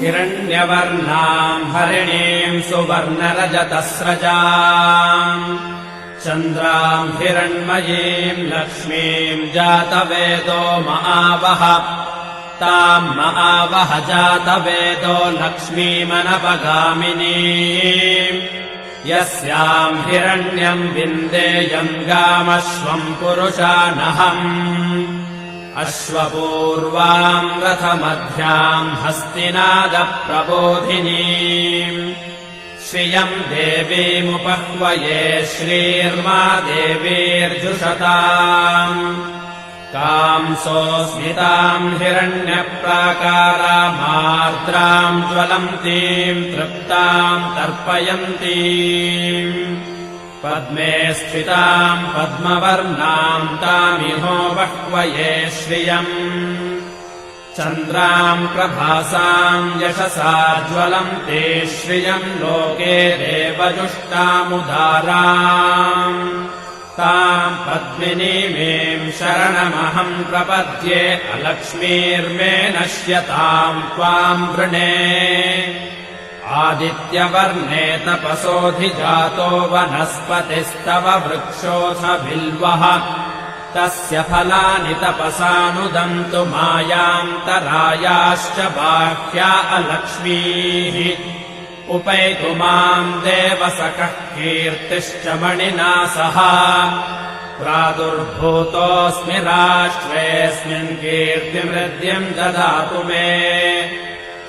हिरण्यवर्णाम् हरिणीम् सुवर्णरजतस्रजाम् चन्द्राम् हिरण्मयीम् लक्ष्मीम् जातवेदो महावह ताम् महावह जातवेदो लक्ष्मीमनपगामिनीम् यस्याम् हिरण्यम् विन्देयम् गामश्वम् पुरुषानहम् अश्वपूर्वाम् रथमध्याम् हस्तिनादप्रबोधिनीम् श्रियम् देवीमुपह्वये श्रीर्मा देवीर्जुषताम् कांसोऽस्मिताम् हिरण्यप्राकारामार्द्राम् ज्वलन्तीम् तृप्ताम् तर्पयन्तीम् पद्मे स्थिताम् पद्मवर्णाम् तामिहो बह्वये श्रियम् चन्द्राम् प्रभासाम् यशसा ज्वलन्ते श्रियम् लोके देवजुष्टामुदाराम् ताम् पद्मिनीमेम् शरणमहम् प्रपद्ये अलक्ष्मीर्मे नश्यताम् त्वाम् वृणे आदित्यवर्णे तपसोऽधिजातो वनस्पतिस्तव वृक्षोऽथ बिल्वः तस्य फलानि तपसानुदन्तु मायान्तरायाश्च बाह्या अलक्ष्मीः उपैतु माम् देवसखः कीर्तिश्च मणिना सह प्रादुर्भूतोऽस्मि राष्ट्रेऽस्मिन् कीर्तिमृद्धिम् ददातु मे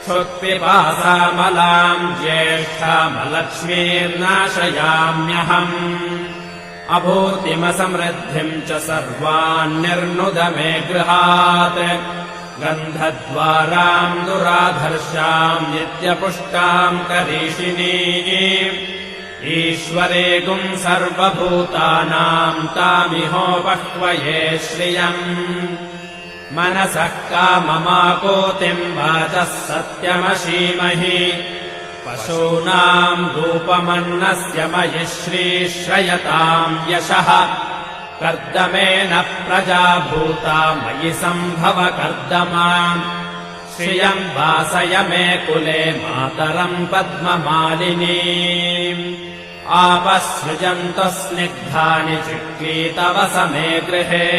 क्षुत्पिपासामलाम् ज्येष्ठामलक्ष्मीर्नाशयाम्यहम् अभूतिमसमृद्धिम् च सर्वान्निर्नुद मे गृहात् गन्धद्वाराम् दुराधर्षाम् नित्यपुष्टाम् करीषिणीम् ईश्वरेगुम् सर्वभूतानाम् तामिहो बह्वये श्रियम् मनसः काममाकोतिम् वाचः सत्यमशीमहि पशूनाम् रूपमन्नस्य मयि श्रीश्रयताम् यशः कर्दमेन प्रजा भूता मयि सम्भव कर्दमाम् श्रियम् वासय मे कुले मातरम् पद्ममालिनीम् आपसृजन्तु स्निग्धानि चिक्लीतवस मे गृहे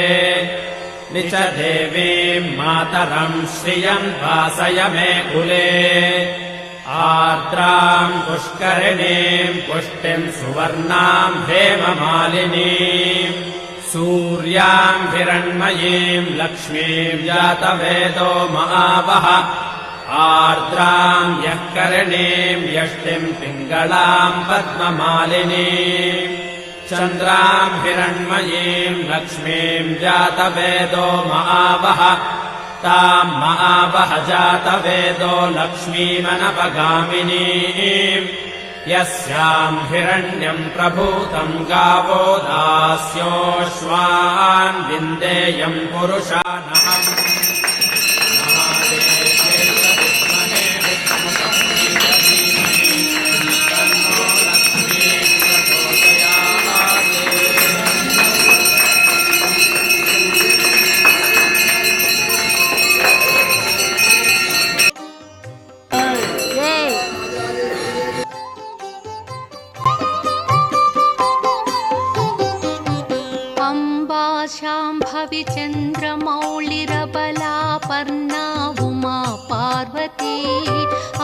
निच देवीम् मातरम् श्रियम् वासय मे कुले आर्द्राम् पुष्करिणीम् पुष्टिम् सुवर्णाम् हेममालिनीम् सूर्याम् हिरण्मयीम् लक्ष्मीम् जातवेदो महावह आर्द्राम् यः करिणीम् यष्टिम् पिङ्गलाम् पद्ममालिनीम् चन्द्राम् हिरण्मयीम् लक्ष्मीम् जातवेदो महावह ताम् महावह जातवेदो लक्ष्मीमनपगामिनीम् यस्याम् हिरण्यम् प्रभूतम् गावो दास्योऽश्वान् विन्देयम् पुरुषानहम् शाम्भवी चन्द्रमौळिरबलापर्णा उमा पार्वती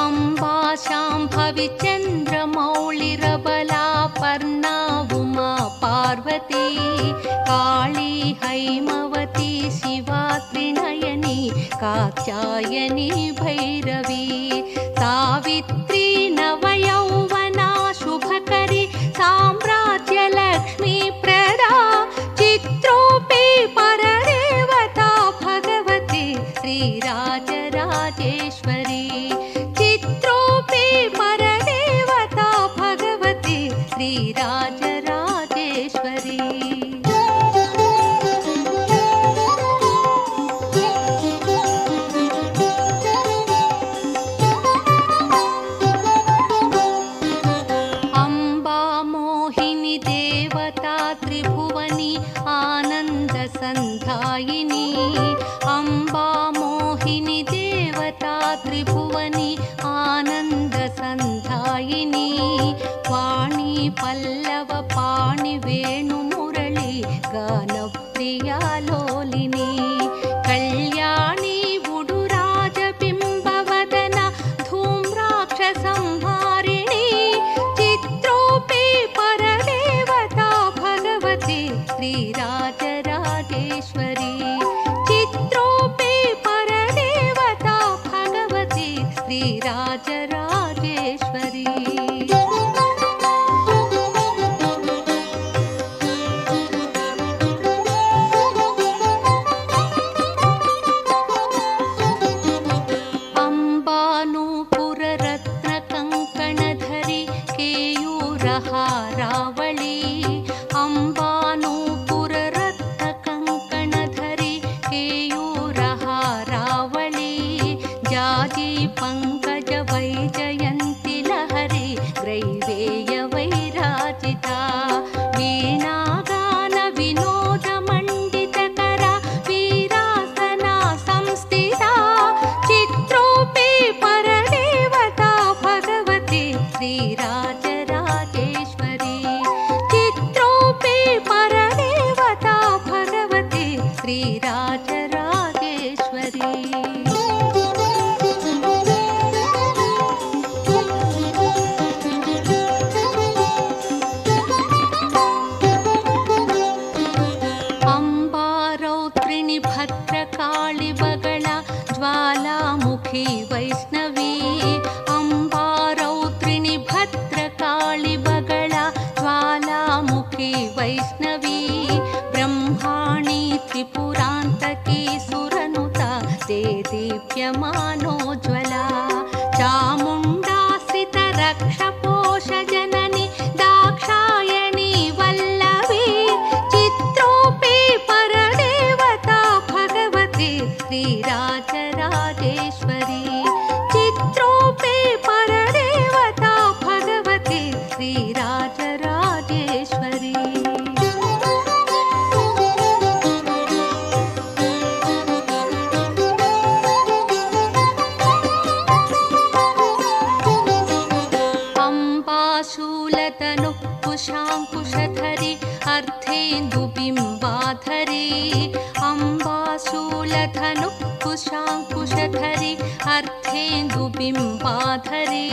अम्बा शाम्भवी चन्द्रमौळिरबलापर्णा उमा पार्वती काली हैमवती शिवा त्रिनयनी कात्यायनी भैरवी सावित्री नवयौवना शुभकरी साम्राज्यलक्ष्मी प्रदा चित्रोऽपि परदेवता भगवती श्रीराजराजेश्वरी चित्रोऽपि परदेवता भगवती श्रीराजराजेश्वरी संधायिनी अम्बा मोहिनी देवता त्रिभुवनी పల్లవ పాణి వేణు మురళి గాన ప్రియాలోలిని కళ్యాణి ఉడు రాజబింబవదన ధూమ్రాక్ష సంహారిణి చిత్రూపి పరదేవతా భగవతి శ్రీరాజరాజేశ్వరి చిత్రూపి పరదేవతా భగవతి శ్రీరాజరాజేశ్వరి ರಾವಳಿ ಅಂಬಾನೂಪುರ ರತ್ನ ಕಂಕಣಧರಿ ಕೇಯೂರಹಾರಾವಳಿ ಜಾಜಿ ಪಂಕಜ ವೈಜಯಂತಿ ಲಹರಿ ಗ್ರೈವೇಯ ವೈರಾಜಿತ ವೀಣಾಗಾನ ವಿನೋದ ಮಂಡಿತಕರ ವೀರಾಸನ ಸಂಸ್ಥಿತ ಚಿತ್ರೋಪಿ ಪರದೇವತಾ ಭಗವತಿ ಶ್ರೀರಾಜ శ్రీరాజరాజేశ్వరి అంబారౌత్రిణి భద్రకాళి బగళ జ్వాలాముఖి వైష్ణవి అంబారౌత్రిణి భద్రకాళి బగళ జ్వాలాముఖి వైష్ణవి బ్రహ్మాణి త్రిపురాంతకీ సురనుత తే దీప్యమానోజ్వల చాముండాశ్రిత రక్ష పోష జనని దాక్షాయణి వల్లవి చిత్రోపి పరదేవతా భగవతి శ్రీరాజరాజేశ్వరి చిత్రోపి పరదేవతా భగవతి శ్రీరాజరాజేశ్వరి शूलतनु कुशाङ्कुशधरि अर्धेन्दुबिम्बाधरी अम्बाशूलधनु कुशाङ्कुशधरि अर्धेन्दुबिम्बाधरी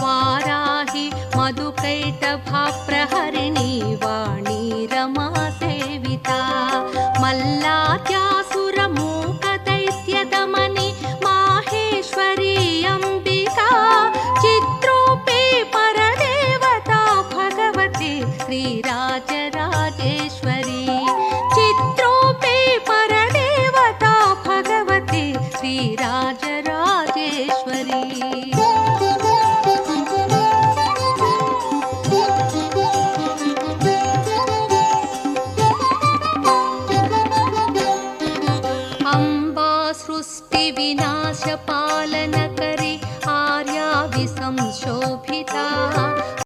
वाराहि मधुकैटभाप्रहरिणी वाणी रमा सेविता मल्लाद्यासुरमूकदैत्यदमनि माहेश्वरी अम्बिका चित्रोपि శ్రీరాజరాజేశ్వరి చిత్రోపి పరదేవతా భగవతి శ్రీరాజరాజేశ్వరి అంబా సృష్టి వినాశ పాలనకరి ఆర్యా విసంశోభిత